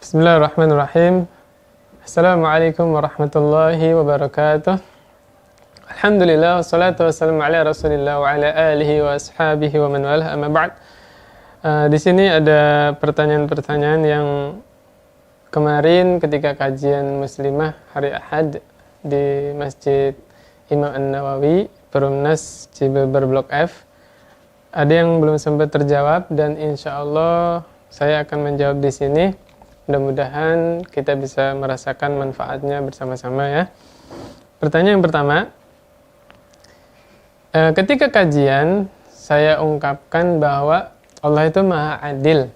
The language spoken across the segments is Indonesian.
Bismillahirrahmanirrahim. Assalamualaikum warahmatullahi wabarakatuh. Alhamdulillah, wassalatu wassalamu ala Rasulillah wa ala alihi wa ashabihi wa man walah, amma ba'd. Di sini ada pertanyaan-pertanyaan yang kemarin ketika kajian muslimah hari Ahad di Masjid Imam An-Nawawi, Perumnas Cibeber Blok F. Ada yang belum sempat terjawab dan insya Allah saya akan menjawab di sini. Mudah-mudahan kita bisa merasakan manfaatnya bersama-sama ya. Pertanyaan yang pertama, ketika kajian saya ungkapkan bahwa Allah itu Maha Adil.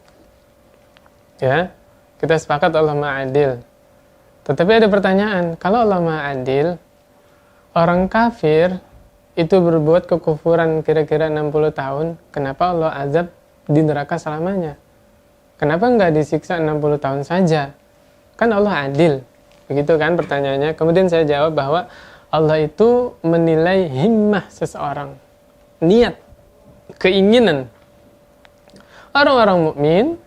Ya, kita sepakat Allah Maha Adil. Tetapi ada pertanyaan, kalau Allah Maha Adil, orang kafir itu berbuat kekufuran kira-kira 60 tahun, kenapa Allah azab di neraka selamanya? Kenapa nggak disiksa 60 tahun saja? Kan Allah adil. Begitu kan pertanyaannya. Kemudian saya jawab bahwa Allah itu menilai himmah seseorang. Niat, keinginan. Orang-orang mukmin,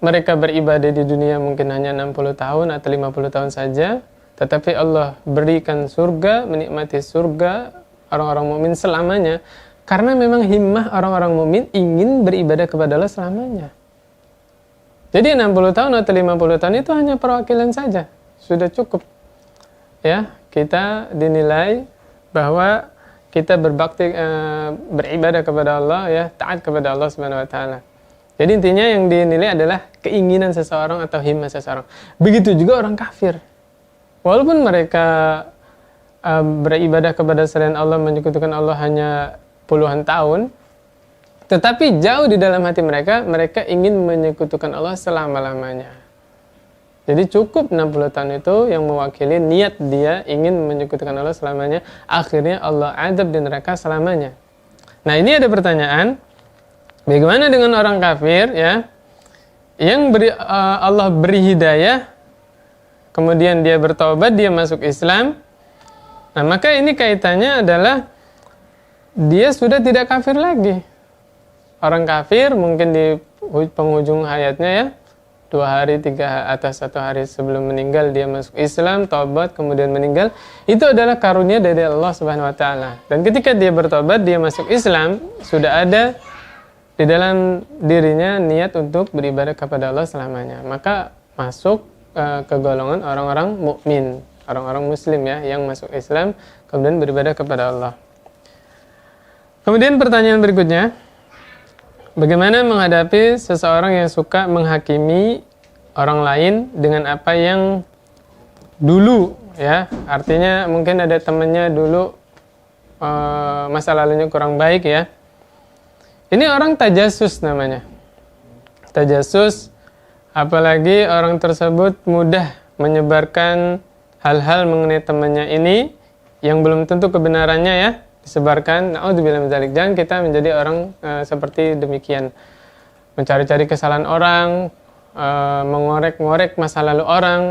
mereka beribadah di dunia mungkin hanya 60 tahun atau 50 tahun saja. Tetapi Allah berikan surga, menikmati surga orang-orang mukmin selamanya. Karena memang himmah orang-orang mukmin ingin beribadah kepada Allah selamanya. Jadi 60 tahun atau 50 tahun itu hanya perwakilan saja. Sudah cukup. Ya, kita dinilai bahwa kita berbakti, beribadah kepada Allah, ya, taat kepada Allah Subhanahu wa taala. Jadi intinya yang dinilai adalah keinginan seseorang atau himmah seseorang. Begitu juga orang kafir. Walaupun mereka beribadah kepada selain Allah, menyekutukan Allah hanya puluhan tahun, tetapi jauh di dalam hati mereka, mereka ingin menyekutukan Allah selama-lamanya. Jadi cukup 60 tahun itu yang mewakili niat dia ingin menyekutukan Allah selamanya. Akhirnya Allah adab di neraka selamanya. Nah, ini ada pertanyaan, bagaimana dengan orang kafir ya, yang Allah beri hidayah, kemudian dia bertobat, dia masuk Islam. Nah, maka ini kaitannya adalah dia sudah tidak kafir lagi. Orang kafir mungkin di penghujung hayatnya ya, 2 hari, 3 atau 1 hari sebelum meninggal dia masuk Islam, tobat, kemudian meninggal. Itu adalah karunia dari Allah Subhanahu wa taala. Dan ketika dia bertobat, dia masuk Islam, sudah ada di dalam dirinya niat untuk beribadah kepada Allah selamanya. Maka masuk ke golongan orang-orang mukmin, orang-orang muslim ya, yang masuk Islam kemudian beribadah kepada Allah. Kemudian pertanyaan berikutnya, bagaimana menghadapi seseorang yang suka menghakimi orang lain dengan apa yang dulu ya, artinya mungkin ada temannya dulu masa lalunya kurang baik ya. Ini orang tajasus namanya. Tajasus, apalagi orang tersebut mudah menyebarkan hal-hal mengenai temannya ini yang belum tentu kebenarannya ya, disebarkan. Na'udzubillah min dzalik. Jangan kita menjadi orang seperti demikian. Mencari-cari kesalahan orang, mengorek-ngorek masa lalu orang.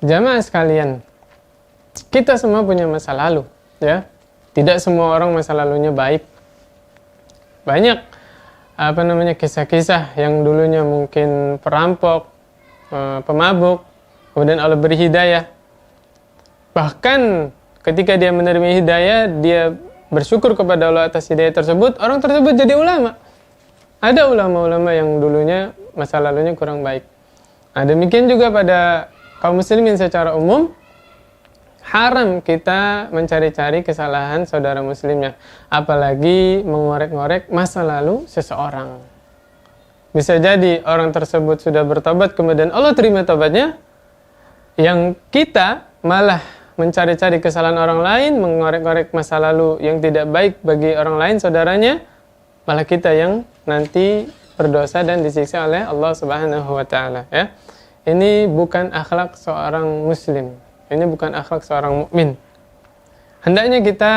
Jamaah sekalian, kita semua punya masa lalu, ya. Tidak semua orang masa lalunya baik. Banyak kisah-kisah yang dulunya mungkin perampok, pemabuk, kemudian Allah beri hidayah. Bahkan ketika dia menerima hidayah, dia bersyukur kepada Allah atas hidayah tersebut, orang tersebut jadi ulama. Ada ulama-ulama yang dulunya masa lalunya kurang baik. Nah, demikian juga pada kaum muslimin secara umum, haram kita mencari-cari kesalahan saudara muslimnya, apalagi mengorek-ngorek masa lalu seseorang. Bisa jadi orang tersebut sudah bertobat, kemudian Allah terima tobatnya, yang kita malah mencari-cari kesalahan orang lain, mengorek-ngorek masa lalu yang tidak baik bagi orang lain, saudaranya, malah kita yang nanti berdosa dan disiksa oleh Allah Subhanahu wa taala ya. Ini bukan akhlak seorang muslim. Ini bukan akhlak seorang mukmin. Hendaknya kita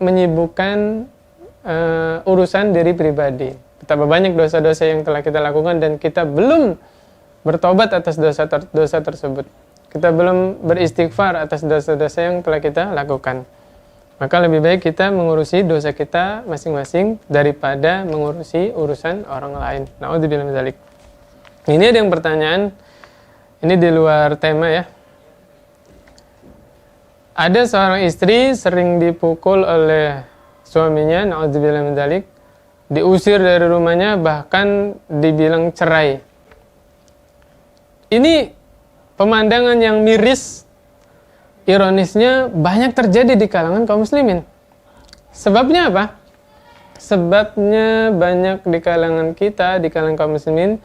menyibukkan urusan diri pribadi. Betapa banyak dosa-dosa yang telah kita lakukan dan kita belum bertobat atas dosa tersebut. Kita belum beristighfar atas dosa-dosa yang telah kita lakukan. Maka lebih baik kita mengurusi dosa kita masing-masing daripada mengurusi urusan orang lain. Na'udzubillah min dzalik. Ini ada yang pertanyaan, Ini di luar tema ya. Ada seorang istri sering dipukul oleh suaminya, na'udzubillah min dzalik, diusir dari rumahnya, bahkan dibilang cerai. Ini pemandangan yang miris, ironisnya banyak terjadi di kalangan kaum muslimin. Sebabnya apa? Sebabnya banyak di kalangan kita, di kalangan kaum muslimin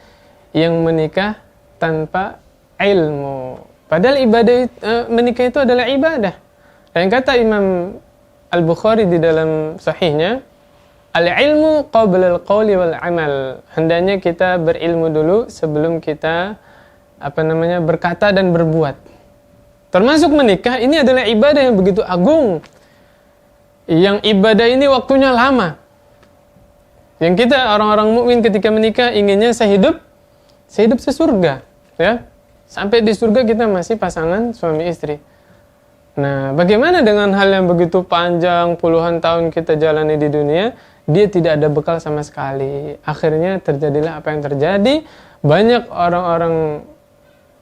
yang menikah tanpa ilmu. Padahal menikah itu adalah ibadah. Dan kata Imam Al-Bukhari di dalam sahihnya, al-ilmu qabla al-qawli wal amal. Hendaknya kita berilmu dulu sebelum kita berkata dan berbuat. Termasuk menikah, ini adalah ibadah yang begitu agung. Yang ibadah ini waktunya lama. Yang kita orang-orang mukmin ketika menikah inginnya sehidup sesurga, ya. Sampai di surga kita masih pasangan suami istri. Nah, bagaimana dengan hal yang begitu panjang, puluhan tahun kita jalani di dunia, dia tidak ada bekal sama sekali. Akhirnya terjadilah apa yang terjadi. Banyak orang-orang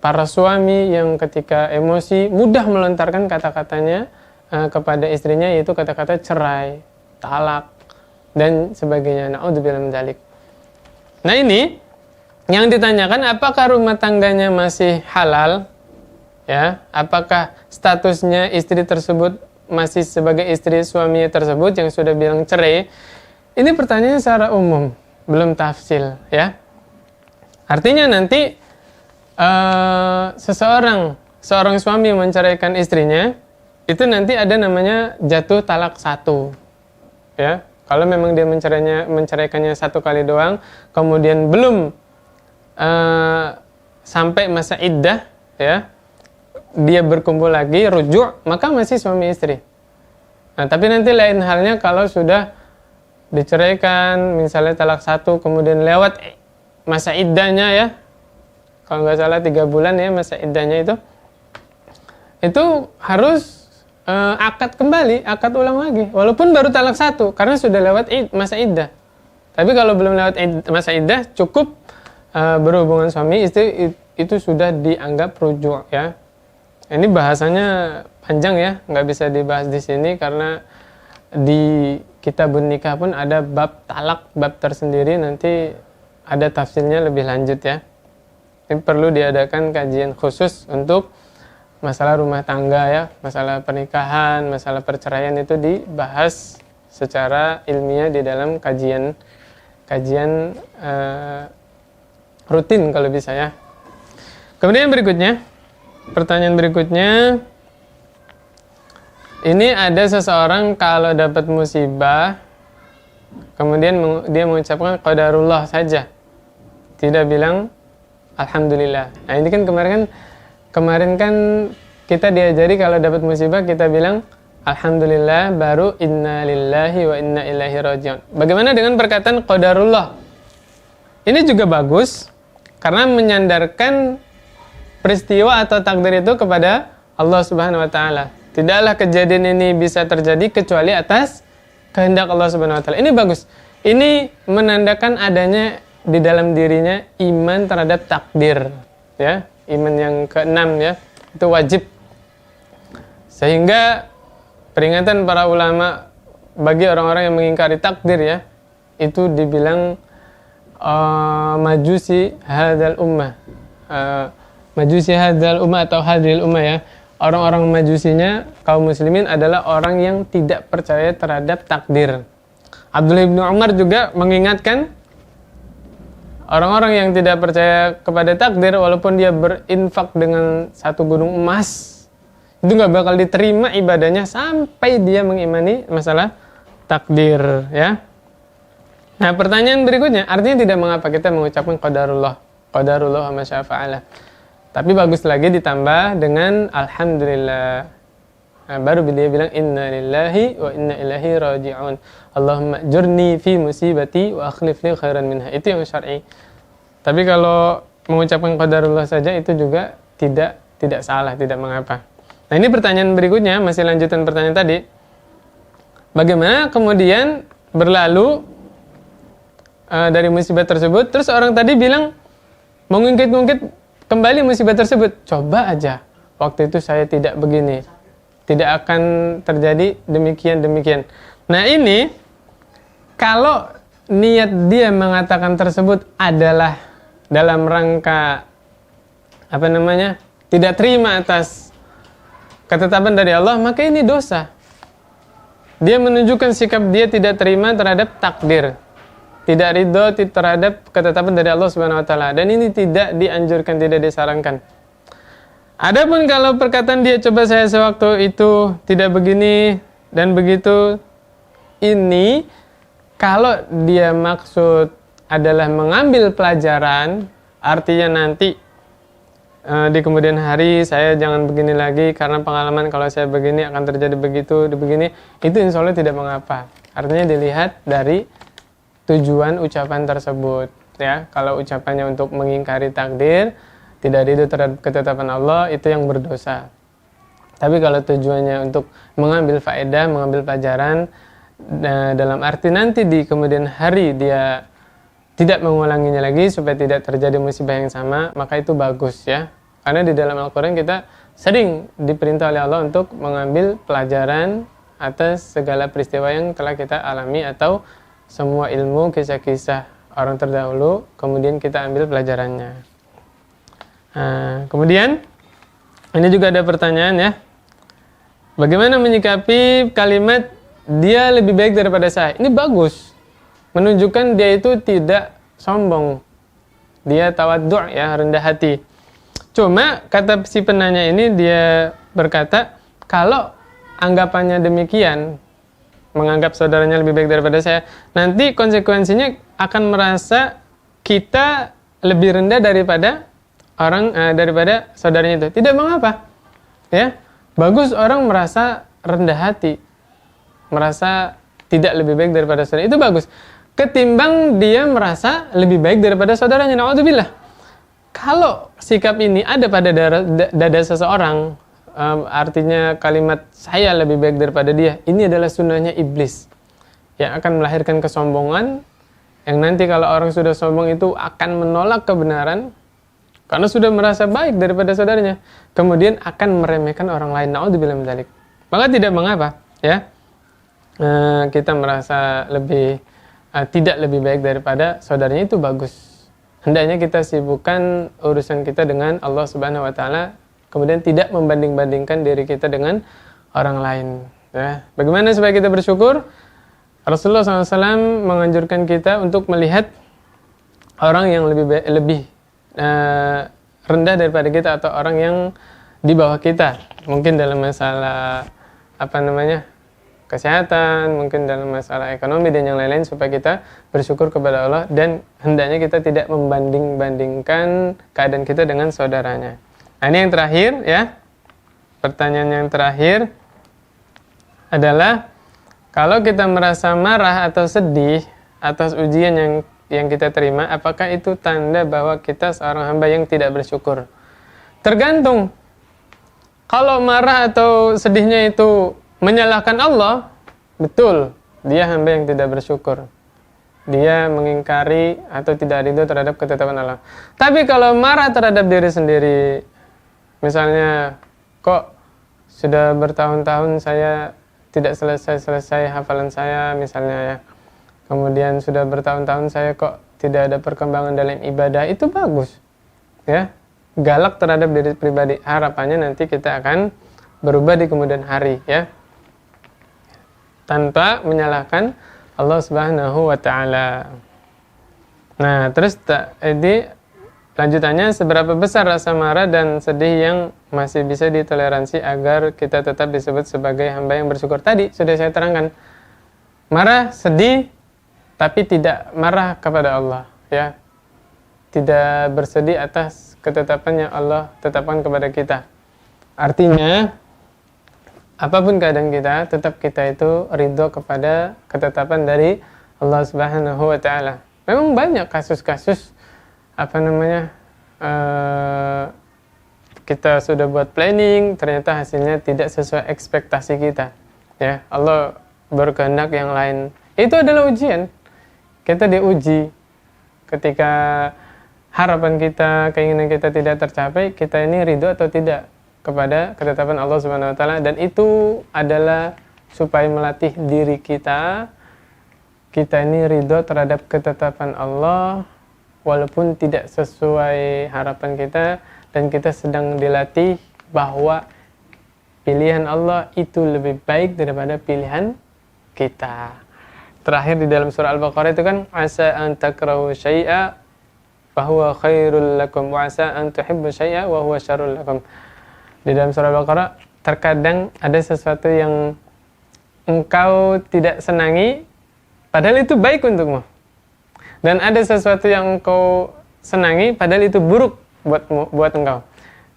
para suami yang ketika emosi mudah melontarkan kata-katanya kepada istrinya, yaitu kata-kata cerai, talak, dan sebagainya. Na'udzubillah min dzalik. Nah, ini yang ditanyakan, apakah rumah tangganya masih halal? Ya, apakah statusnya istri tersebut masih sebagai istri suami tersebut yang sudah bilang cerai? Ini pertanyaannya secara umum, belum tafsil, ya. Artinya nanti seorang suami yang menceraikan istrinya, itu nanti ada namanya jatuh talak satu, ya. Kalau memang dia menceraikannya satu kali doang, kemudian belum sampai masa iddah, ya, dia berkumpul lagi, rujuk, maka masih suami istri. Nah, tapi nanti lain halnya kalau sudah diceraikan, misalnya talak satu, kemudian lewat masa iddahnya, ya, kalau nggak salah 3 bulan ya masa iddahnya itu harus akad kembali, akad ulang lagi, walaupun baru talak satu, karena sudah lewat masa iddah. Tapi kalau belum lewat masa iddah, cukup berhubungan suami istri, itu sudah dianggap rujuk, ya. Ini bahasanya panjang ya, nggak bisa dibahas di sini karena di kitabun nikah pun ada bab talak, bab tersendiri, nanti ada tafsirnya lebih lanjut ya. Ini perlu diadakan kajian khusus untuk masalah rumah tangga ya, masalah pernikahan, masalah perceraian itu dibahas secara ilmiah di dalam kajian rutin kalau bisa ya. Kemudian pertanyaan berikutnya, ini ada seseorang kalau dapat musibah, kemudian dia mengucapkan qadarullah saja, tidak bilang alhamdulillah. Nah, ini kan kemarin kan kita diajari kalau dapat musibah kita bilang alhamdulillah, baru inna lillahi wa inna ilaihi raji'un. Bagaimana dengan perkataan qadarullah? Ini juga bagus karena menyandarkan peristiwa atau takdir itu kepada Allah Subhanahu wa taala. Tidaklah kejadian ini bisa terjadi kecuali atas kehendak Allah Subhanahu wa taala. Ini bagus. Ini menandakan adanya di dalam dirinya iman terhadap takdir, ya. Iman yang keenam ya, itu wajib. Sehingga peringatan para ulama bagi orang-orang yang mengingkari takdir ya, itu dibilang majusi hadzal ummah. Majusi hadzal ummah atau hadril ummah ya. Orang-orang majusinya kaum muslimin adalah orang yang tidak percaya terhadap takdir. Abdullah bin Umar juga mengingatkan orang-orang yang tidak percaya kepada takdir, walaupun dia berinfak dengan 1 gunung emas, itu gak bakal diterima ibadahnya sampai dia mengimani masalah takdir ya. Nah, pertanyaan berikutnya, artinya tidak mengapa kita mengucapkan qadarullah wa ma syaa fa'ala. Tapi bagus lagi ditambah dengan alhamdulillah. Nah, baru dia bilang inna lillahi wa inna ilaihi raji'un. Allahumma jurni fi musibati wa akhlif li khairan minha. Itu yang syar'i. Tapi kalau mengucapkan qadarullah saja itu juga tidak salah, tidak mengapa. Nah, ini pertanyaan berikutnya, masih lanjutan pertanyaan tadi. Bagaimana kemudian berlalu dari musibah tersebut, terus orang tadi bilang mengungkit-ungkit kembali musibah tersebut. Coba aja waktu itu saya tidak begini, tidak akan terjadi demikian. Nah ini kalau niat dia mengatakan tersebut adalah dalam rangka tidak terima atas ketetapan dari Allah, maka ini dosa. Dia menunjukkan sikap dia tidak terima terhadap takdir, tidak ridho terhadap ketetapan dari Allah Subhanahu wa taala, dan ini tidak dianjurkan, tidak disarankan. Adapun kalau perkataan dia, coba saya sewaktu itu tidak begini dan begitu, ini kalau dia maksud adalah mengambil pelajaran, artinya nanti di kemudian hari saya jangan begini lagi karena pengalaman kalau saya begini akan terjadi begini, itu insya Allah tidak mengapa. Artinya dilihat dari tujuan ucapan tersebut, ya. Kalau ucapannya untuk mengingkari takdir, tidak ridho terhadap ketetapan Allah, itu yang berdosa. Tapi kalau tujuannya untuk mengambil faedah, mengambil pelajaran, dalam arti nanti di kemudian hari dia tidak mengulanginya lagi supaya tidak terjadi musibah yang sama, maka itu bagus, ya. Karena di dalam Al-Quran kita sering diperintah oleh Allah untuk mengambil pelajaran atas segala peristiwa yang telah kita alami atau semua ilmu, kisah-kisah orang terdahulu, kemudian kita ambil pelajarannya. Nah, kemudian ini juga ada pertanyaan, ya. Bagaimana menyikapi kalimat dia lebih baik daripada saya? Ini bagus, menunjukkan dia itu tidak sombong, dia tawadhu', ya, rendah hati. Cuma kata si penanya ini, dia berkata kalau anggapannya demikian, menganggap saudaranya lebih baik daripada saya, nanti konsekuensinya akan merasa kita lebih rendah daripada daripada saudaranya itu. Tidak mengapa, ya. Bagus orang merasa rendah hati, merasa tidak lebih baik daripada saudara, itu bagus. Ketimbang dia merasa lebih baik daripada saudaranya. Na'udzubillah. Kalau sikap ini ada pada dada seseorang, artinya kalimat saya lebih baik daripada dia, ini adalah sunnahnya iblis yang akan melahirkan kesombongan, yang nanti kalau orang sudah sombong itu akan menolak kebenaran karena sudah merasa baik daripada saudaranya, kemudian akan meremehkan orang lain. Na'udzubillah min dzalik. Maka tidak mengapa, ya, kita merasa tidak lebih baik daripada saudaranya, itu bagus. Hendaknya kita sibukkan urusan kita dengan Allah Subhanahu wa taala, kemudian tidak membanding-bandingkan diri kita dengan orang lain, ya. Bagaimana supaya kita bersyukur? Rasulullah SAW menganjurkan kita untuk melihat orang yang lebih rendah daripada kita atau orang yang di bawah kita, mungkin dalam masalah kesehatan, mungkin dalam masalah ekonomi dan yang lain-lain, supaya kita bersyukur kepada Allah dan hendaknya kita tidak membanding-bandingkan keadaan kita dengan saudaranya. Nah, ini yang terakhir, ya. Pertanyaan yang terakhir adalah kalau kita merasa marah atau sedih atas ujian yang kita terima, apakah itu tanda bahwa kita seorang hamba yang tidak bersyukur? Tergantung. Kalau marah atau sedihnya itu menyalahkan Allah, betul, dia hamba yang tidak bersyukur. Dia mengingkari atau tidak ridho terhadap ketetapan Allah. Tapi kalau marah terhadap diri sendiri, misalnya, kok sudah bertahun-tahun saya tidak selesai hafalan saya, misalnya, ya. Kemudian sudah bertahun-tahun saya kok tidak ada perkembangan dalam ibadah, itu bagus, ya. Galak terhadap diri pribadi, harapannya nanti kita akan berubah di kemudian hari, ya, tanpa menyalahkan Allah Subhanahu wa taala. Nah, terus ini lanjutannya, seberapa besar rasa marah dan sedih yang masih bisa ditoleransi agar kita tetap disebut sebagai hamba yang bersyukur? Tadi sudah saya terangkan, marah, sedih, tapi tidak marah kepada Allah, ya, tidak bersedih atas ketetapan yang Allah tetapkan kepada kita. Artinya apapun keadaan kita, tetap kita itu ridho kepada ketetapan dari Allah Subhanahu wa taala. Memang banyak kasus-kasus kita sudah buat planning, ternyata hasilnya tidak sesuai ekspektasi kita, ya. Allah berkehendak yang lain. Itu adalah ujian. Kita diuji ketika harapan kita, keinginan kita tidak tercapai, kita ini ridho atau tidak kepada ketetapan Allah Subhanahu wa taala, dan itu adalah supaya melatih diri kita ini ridho terhadap ketetapan Allah walaupun tidak sesuai harapan kita, dan kita sedang dilatih bahwa pilihan Allah itu lebih baik daripada pilihan kita. Terakhir di dalam surah Al-Baqarah itu kan, asa an takrahu syai'a wa huwa khairul lakum wa asa an tuhibbu syai'a wa huwa syarrul lakum. Di dalam surah Al-Baqarah, terkadang ada sesuatu yang engkau tidak senangi padahal itu baik untukmu, dan ada sesuatu yang engkau senangi padahal itu buruk buat engkau.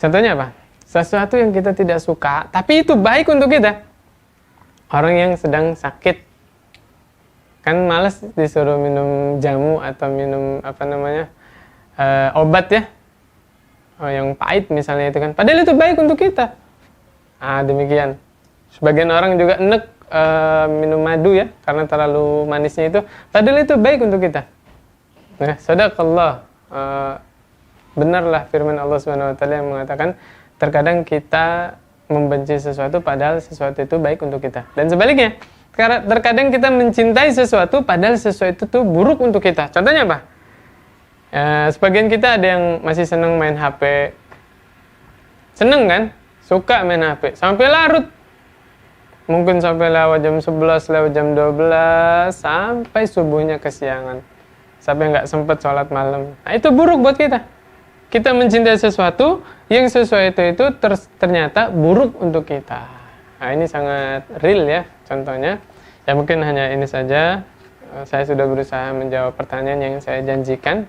Contohnya apa? Sesuatu yang kita tidak suka tapi itu baik untuk kita. Orang yang sedang sakit kan malas disuruh minum jamu atau minum obat ya, yang pahit misalnya itu kan, padahal itu baik untuk kita. Demikian. Sebagian orang juga enek minum madu ya, karena terlalu manisnya itu, padahal itu baik untuk kita. Nah, sadaqallah, benarlah firman Allah Subhanahu wa taala yang mengatakan terkadang kita membenci sesuatu padahal sesuatu itu baik untuk kita. Dan sebaliknya, terkadang kita mencintai sesuatu padahal sesuatu itu buruk untuk kita. Contohnya apa? Sebagian kita ada yang masih senang main HP. Seneng kan? Suka main HP. Sampai larut. Mungkin sampai lewat jam 11, lewat jam 12, sampai subuhnya kesiangan. Sampai nggak sempat sholat malam. Nah, itu buruk buat kita. Kita mencintai sesuatu yang sesuatu itu ternyata buruk untuk kita. Nah, ini sangat real ya contohnya. Ya mungkin hanya ini saja. Saya sudah berusaha menjawab pertanyaan yang saya janjikan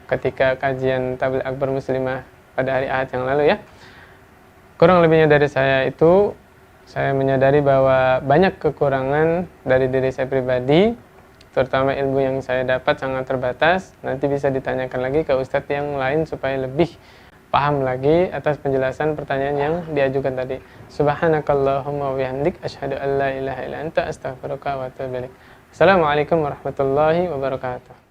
ketika kajian Tabligh Akbar Muslimah pada hari Ahad yang lalu ya. Kurang lebihnya dari saya itu, saya menyadari bahwa banyak kekurangan dari diri saya pribadi, terutama ilmu yang saya dapat sangat terbatas. Nanti bisa ditanyakan lagi ke ustadz yang lain supaya lebih paham lagi atas penjelasan pertanyaan yang diajukan tadi. Subhanakallahumma wa bihamdik asyhadu an la ilaha illa anta astaghfiruka wa atubu ilaik. Assalamualaikum warahmatullahi wabarakatuh.